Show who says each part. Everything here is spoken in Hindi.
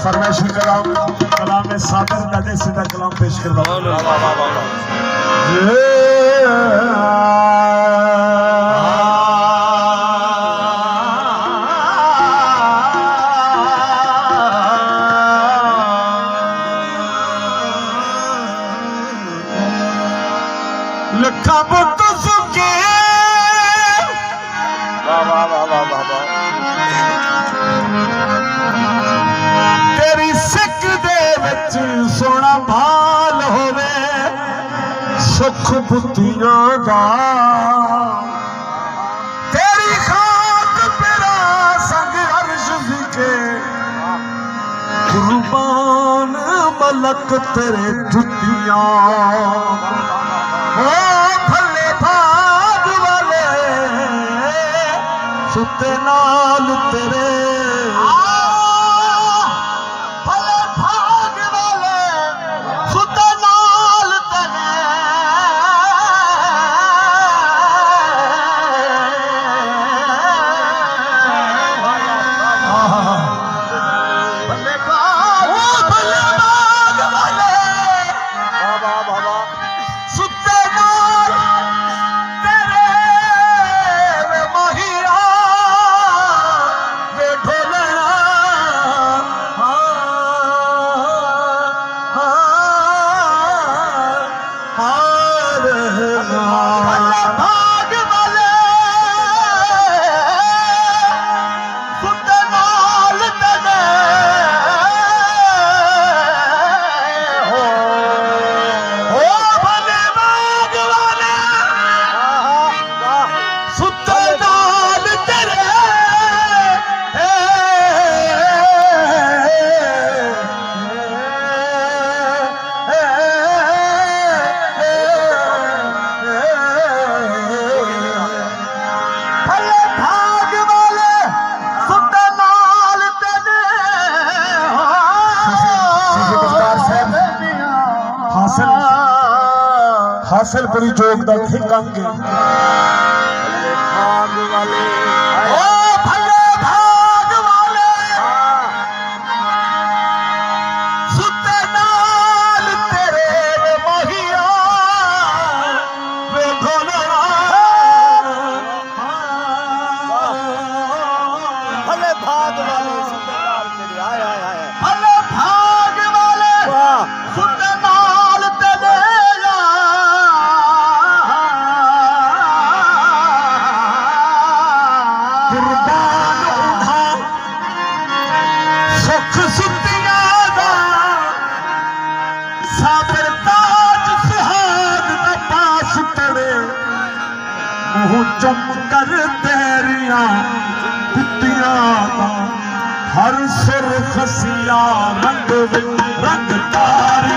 Speaker 1: फरमाइशी कलाम में साबिर दादे सीधा कलाम पेश करता हूं। लखा बुत सुके तेरी सिख दे विच सोना भाल होवे सुख बुद्धियां दा तेरी खाक मेरा संग अर्श विखे कुर्बान मलक तेरे जुतियां ओ भले भाग वाले सुते नाल तेरे हासिल पूरी जोग दा ठिकांगे भाग वाले ओ भले भाग वाले सुते नाल तेरे मोहिया वे ढोलना भले भाग वाले सुते नाल तेरे आय आय आय भले भाग वाले सुते नाल तेरे चुम कर तेरिया कुत्तियां हर सुर खसिया रंग तारी